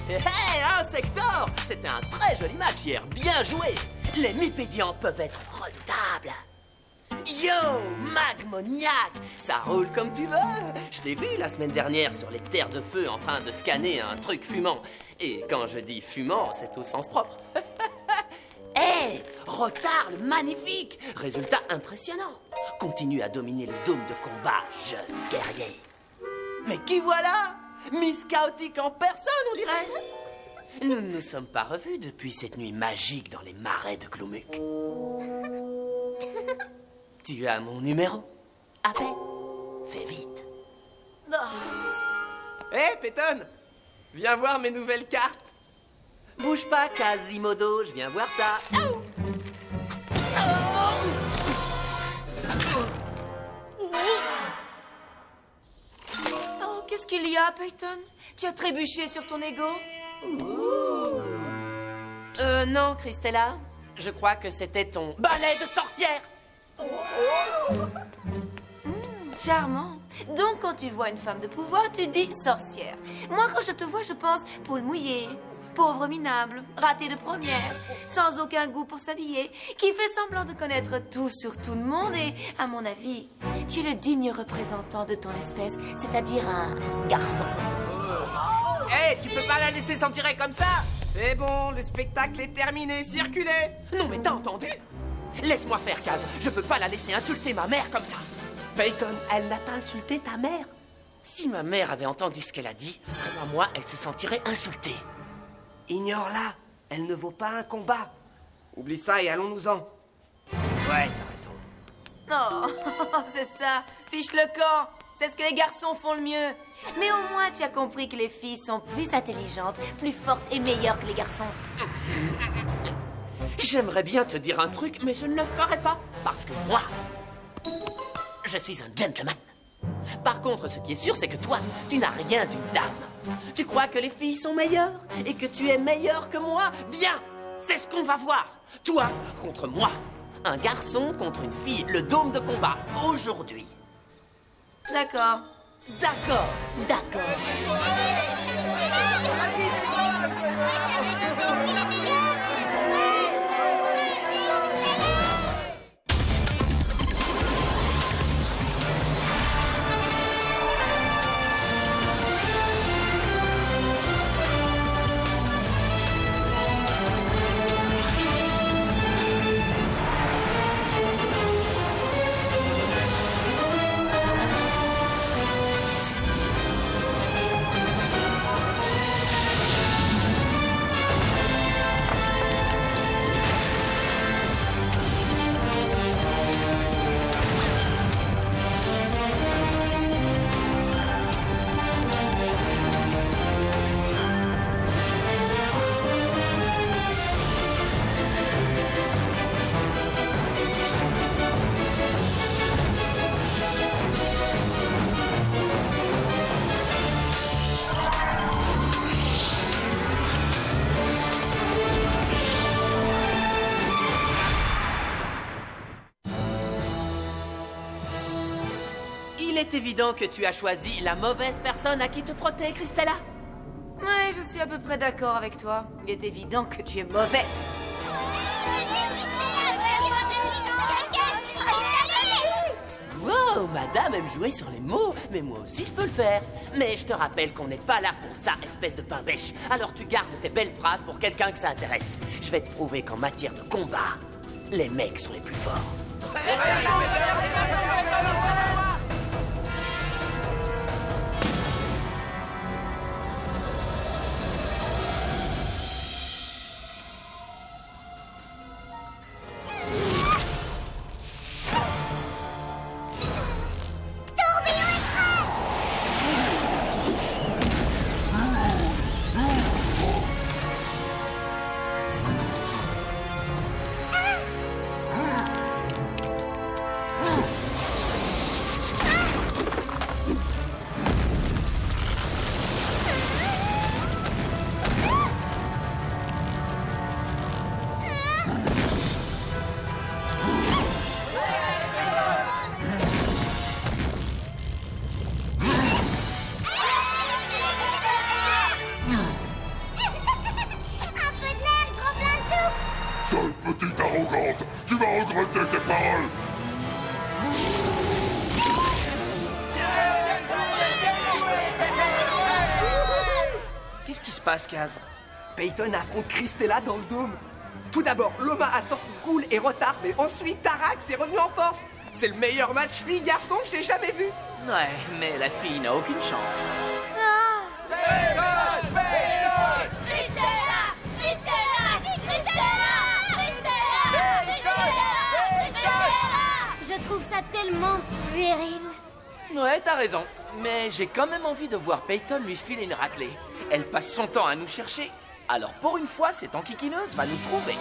Hé, Insector! C'était un très joli match hier, bien joué! Les Mipédians peuvent être redoutables! Yo, Magmoniac! Ça roule comme tu veux! Je t'ai vu la semaine dernière sur les terres de feu en train de scanner un truc fumant. Et quand je dis fumant, c'est au sens propre. Hé, Rotarle magnifique! Résultat impressionnant! Continue à dominer le dôme de combat, jeune guerrier! Mais qui voilà? Miss Chaotique en personne, on dirait! Nous ne nous sommes pas revus depuis cette nuit magique dans les marais de Glumuk. Tu as mon numéro? Appelle. Fais vite. Hé, Peyton! Viens voir mes nouvelles cartes. Bouge pas, Quasimodo, je viens voir ça. Oh! Oh, qu'est-ce qu'il y a, Peyton? Tu as trébuché sur ton ego? Non, Christella. Je crois que c'était ton balai de sorcière. Charmant. Donc, quand tu vois une femme de pouvoir, tu dis sorcière. Moi, quand je te vois, je pense poule mouillée, pauvre minable, raté de première, sans aucun goût pour s'habiller, qui fait semblant de connaître tout sur tout le monde et, à mon avis, tu es le digne représentant de ton espèce, c'est-à-dire un garçon. Hé, tu peux pas la laisser s'en tirer comme ça! C'est bon, le spectacle est terminé, circulez! Non, mais t'as entendu? Laisse-moi faire, Kaz. Je peux pas la laisser insulter ma mère comme ça. Peyton, elle n'a pas insulté ta mère? Si ma mère avait entendu ce qu'elle a dit, crois-moi, elle se sentirait insultée. Ignore-la, elle ne vaut pas un combat. Oublie ça et allons-nous-en. Ouais, t'as raison. Oh, c'est ça, fiche le camp. C'est ce que les garçons font le mieux. Mais au moins, tu as compris que les filles sont plus intelligentes, plus fortes et meilleures que les garçons. J'aimerais bien te dire un truc, mais je ne le ferai pas. Parce que moi, je suis un gentleman. Par contre, ce qui est sûr, c'est que toi, tu n'as rien d'une dame. Tu crois que les filles sont meilleures et que tu es meilleur que moi? Bien, c'est ce qu'on va voir. Toi contre moi. Un garçon contre une fille. Le dôme de combat, aujourd'hui. D'accord. D'accord, d'accord. Il est évident que tu as choisi la mauvaise personne à qui te frotter, Christella. Ouais, je suis à peu près d'accord avec toi. Il est évident que tu es mauvais. Wow, madame aime jouer sur les mots, mais moi aussi je peux le faire. Mais je te rappelle qu'on n'est pas là pour ça, espèce de pain bêche. Alors tu gardes tes belles phrases pour quelqu'un que ça intéresse. Je vais te prouver qu'en matière de combat, les mecs sont les plus forts. passe, Kaz? Peyton affronte Christella dans le dôme. Tout d'abord, Loma a sorti Ghoul et Rotard, mais ensuite Tarax est revenu en force. C'est le meilleur match fille-garçon que j'ai jamais vu. Ouais, mais la fille n'a aucune chance. Christella! Christella! Je trouve ça tellement viril. Ouais, t'as raison. Mais j'ai quand même envie de voir Peyton lui filer une raclée. Elle passe son temps à nous chercher. Alors pour une fois, cette enquiquineuse va nous trouver.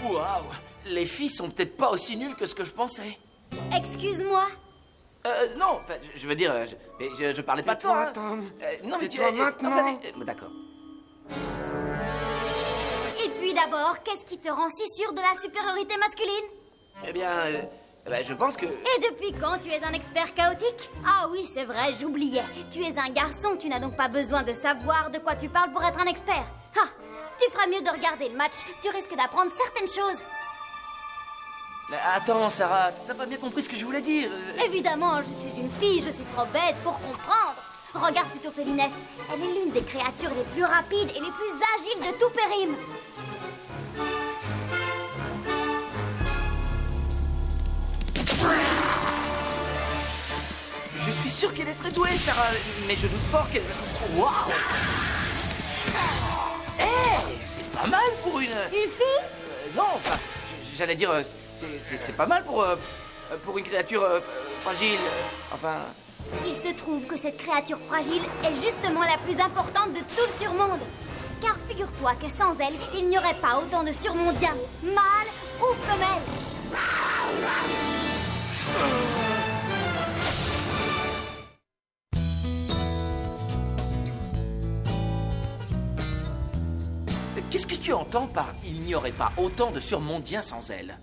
Waouh, les filles sont peut-être pas aussi nulles que ce que je pensais. Excuse-moi. Non, enfin, je veux dire, je parlais pas de toi. Tais-toi, Tom. Non, mais Tais-toi maintenant. D'accord. Et puis d'abord, qu'est-ce qui te rend si sûr de la supériorité masculine? Eh bien, je pense que... Et depuis quand tu es un expert chaotique? Ah oui, c'est vrai, j'oubliais. Tu es un garçon, tu n'as donc pas besoin de savoir de quoi tu parles pour être un expert. Ah, tu feras mieux de regarder le match, tu risques d'apprendre certaines choses. Attends, Sarah, t'as pas bien compris ce que je voulais dire. Évidemment, je suis une fille, je suis trop bête pour comprendre. Regarde plutôt Félinès, elle est l'une des créatures les plus rapides et les plus agiles de tout Périm. Je suis sûr qu'elle est très douée, Sarah, mais je doute fort qu'elle... Waouh! Eh, c'est pas mal pour une... Une fille? Non, enfin, j'allais dire, c'est pas mal pour une créature fragile, enfin... Il se trouve que cette créature fragile est justement la plus importante de tout le surmonde. Car figure-toi que sans elle, il n'y aurait pas autant de surmondiens, mâles ou femelles. Qu'est-ce que tu entends par « il n'y aurait pas autant de surmondiens sans elle » ?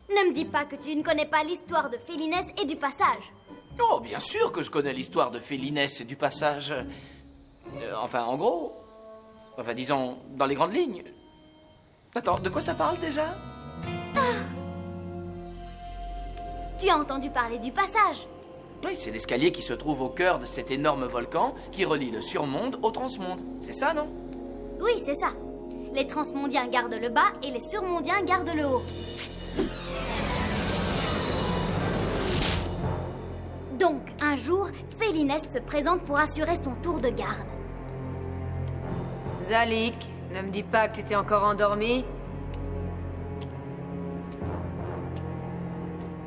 Ne me dis pas que tu ne connais pas l'histoire de Félinès et du passage. Oh, bien sûr que je connais l'histoire de Félinès et du passage. Enfin, en gros. Enfin, disons, dans les grandes lignes. Attends, de quoi ça parle déjà ? Tu as entendu parler du passage? Oui, c'est l'escalier qui se trouve au cœur de cet énorme volcan qui relie le surmonde au transmonde. C'est ça, non ? Oui, c'est ça. Les transmondiens gardent le bas et les surmondiens gardent le haut. Donc, un jour, Félinès se présente pour assurer son tour de garde. Zalik, ne me dis pas que tu t'es encore endormi.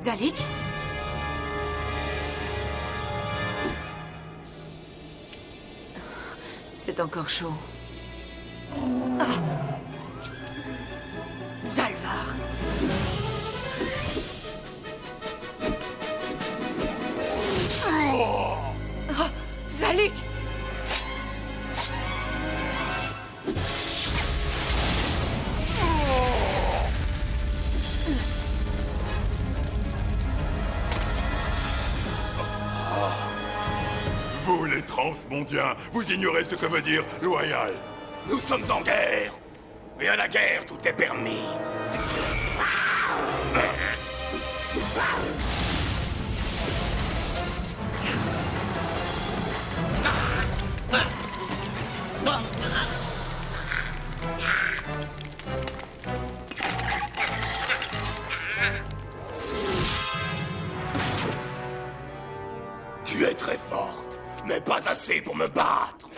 Zalik? C'est encore chaud. Ah. Zalvar. Ah, Zalik! Vous, les transmondiens, vous ignorez ce que veut dire loyal. Nous sommes en guerre. Et à la guerre, tout est permis. Tu es très forte, mais pas assez pour me battre.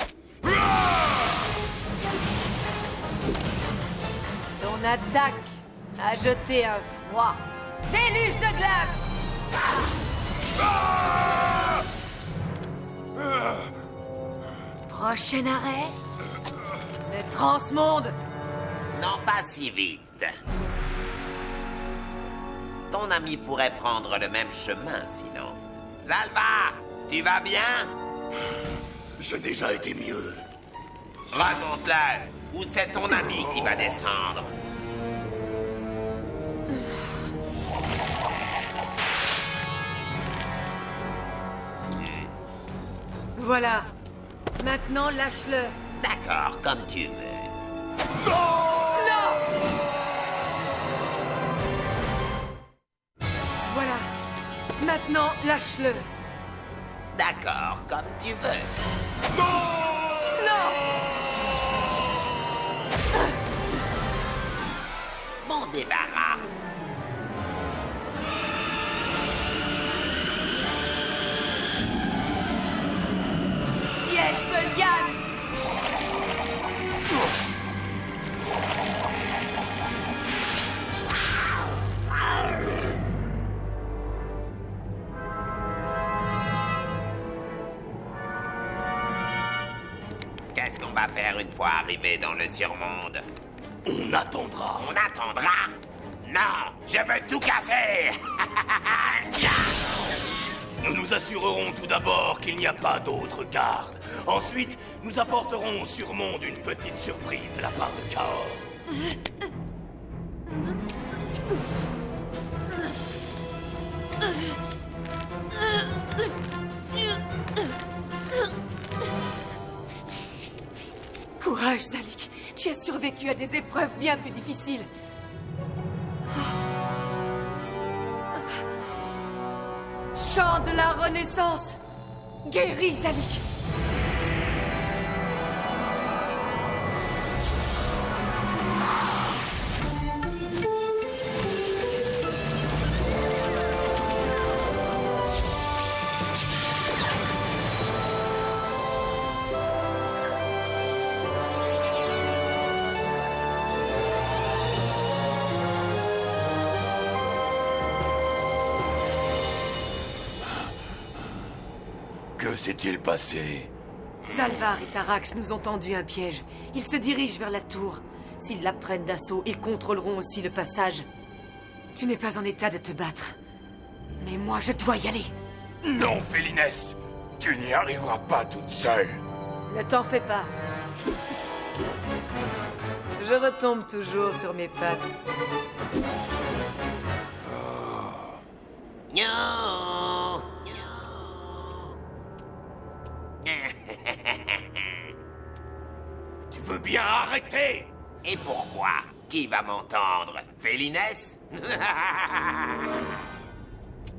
Ton attaque a jeté un froid. Déluge de glace! Prochain arrêt? Le transmonde! Non, pas si vite. Ton ami pourrait prendre le même chemin, sinon. Zalvar, tu vas bien? J'ai déjà été mieux. Raconte-le. Où c'est ton ami qui va descendre? Voilà. Maintenant, lâche-le. D'accord, comme tu veux. Voilà. Maintenant, lâche-le. D'accord, comme tu veux. Non! Bon débarras. Piège de liane! Qu'est-ce qu'on va faire une fois arrivé dans le surmonde? On attendra. On attendra? Non, je veux tout casser! Nous nous assurerons tout d'abord qu'il n'y a pas d'autres gardes. Ensuite, nous apporterons au surmonde une petite surprise de la part de Kaor. Courage, Zalik. Tu as survécu à des épreuves bien plus difficiles. Chant de la Renaissance. Guéris, Zalik. Que s'est-il passé? Zalvar et Tarax nous ont tendu un piège. Ils se dirigent vers la tour. S'ils la prennent d'assaut, ils contrôleront aussi le passage. Tu n'es pas en état de te battre. Mais moi, je dois y aller. Non, Félines, tu n'y arriveras pas toute seule. Ne t'en fais pas. Je retombe toujours sur mes pattes. Non. Tu veux bien arrêter? Et pourquoi? Qui va m'entendre? Félines?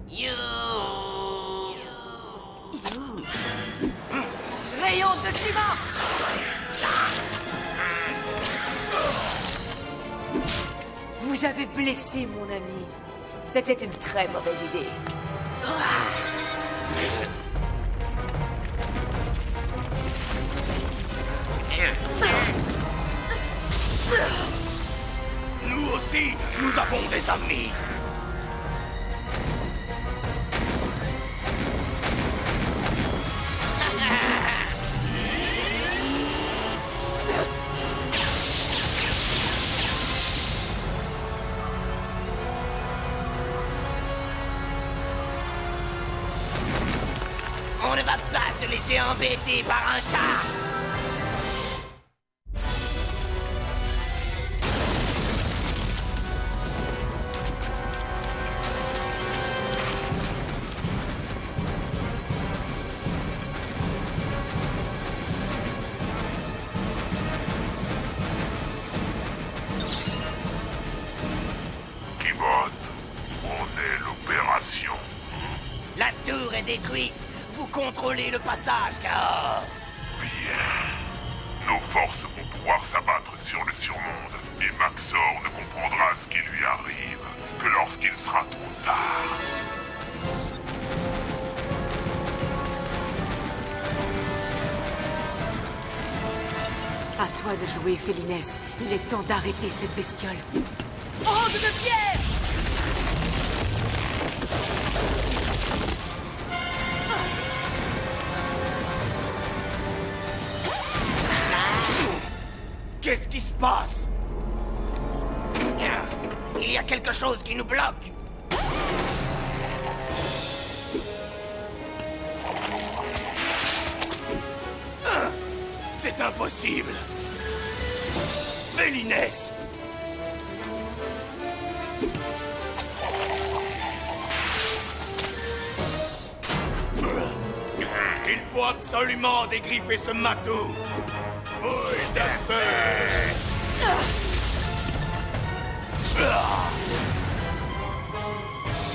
You. Rayon de ciment! Vous avez blessé mon ami. C'était une très mauvaise idée. Nous aussi, nous avons des amis. On ne va pas se laisser embêter par un chat. Kimon, on est l'opération. La tour est détruite. Vous contrôlez le passage, Kaor. Bien. Nos forces vont pouvoir s'abattre sur le surmonde, et Maxor ne comprendra ce qui lui arrive que lorsqu'il sera trop tard. À toi de jouer, Félinès. Il est temps d'arrêter cette bestiole. Onde de pierre! Qu'est-ce qui se passe? Il y a quelque chose qui nous bloque. C'est impossible. Félinès! Il faut absolument dégriffer ce matou. Boule de feu!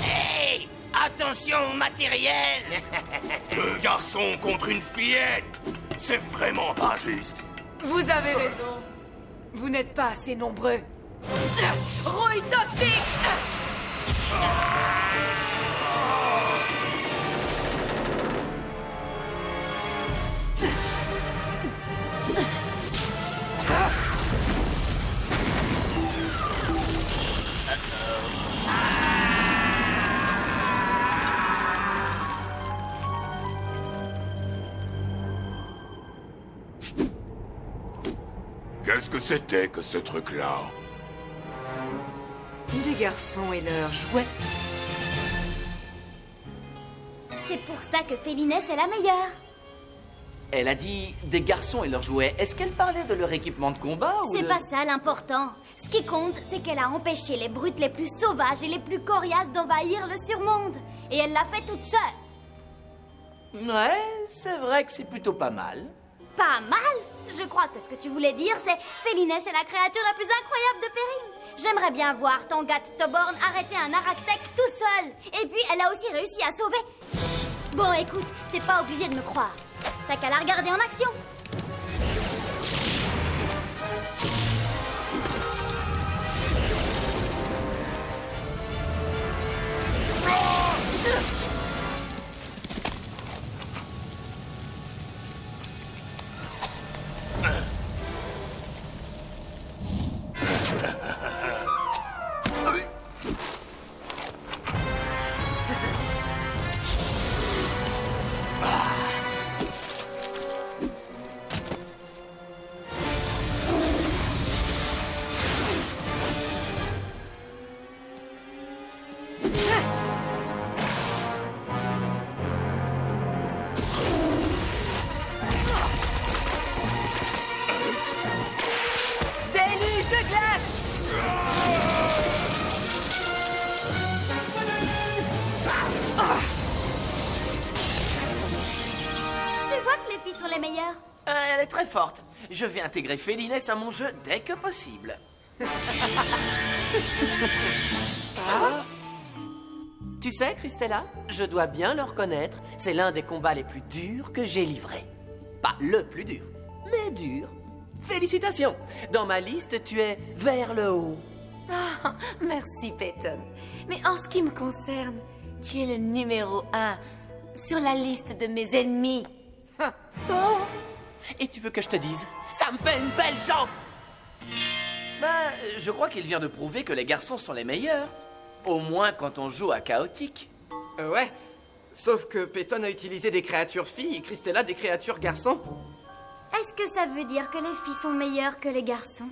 Hey! Attention au matériel! Deux garçons contre une fillette! C'est vraiment pas juste. Vous avez raison. Vous n'êtes pas assez nombreux. Rouille toxique! Qu'est-ce que c'était que ce truc-là? Des garçons et leurs jouets. C'est pour ça que Félinès est la meilleure. Elle a dit des garçons et leurs jouets. Est-ce qu'elle parlait de leur équipement de combat ou C'est de... pas ça l'important. Ce qui compte, c'est qu'elle a empêché les brutes les plus sauvages et les plus coriaces d'envahir le surmonde. Et elle l'a fait toute seule. Ouais, c'est vrai que c'est plutôt pas mal. Pas mal. Je crois que ce que tu voulais dire, c'est Félinès est la créature la plus incroyable de Péril. J'aimerais bien voir Tangat Toborn arrêter un Aractec tout seul. Et puis, elle a aussi réussi à sauver... Bon, écoute, t'es pas obligé de me croire. T'as qu'à la regarder en action. Déluge de glace! Tu vois que les filles sont les meilleures. Elle est très forte. Je vais intégrer Félinès à mon jeu dès que possible. Tu sais, Christella, je dois bien le reconnaître, c'est l'un des combats les plus durs que j'ai livrés. Pas le plus dur, mais dur. Félicitations. Dans ma liste, tu es vers le haut. Ah, merci, Peyton. Mais en ce qui me concerne, tu es le numéro 1 sur la liste de mes ennemis. Oh. Et tu veux que je te dise, ça me fait une belle jambe. Ben, je crois qu'il vient de prouver que les garçons sont les meilleurs. Au moins quand on joue à chaotique. Ouais. Sauf que Peyton a utilisé des créatures filles et Christella des créatures garçons. Est-ce que ça veut dire que les filles sont meilleures que les garçons?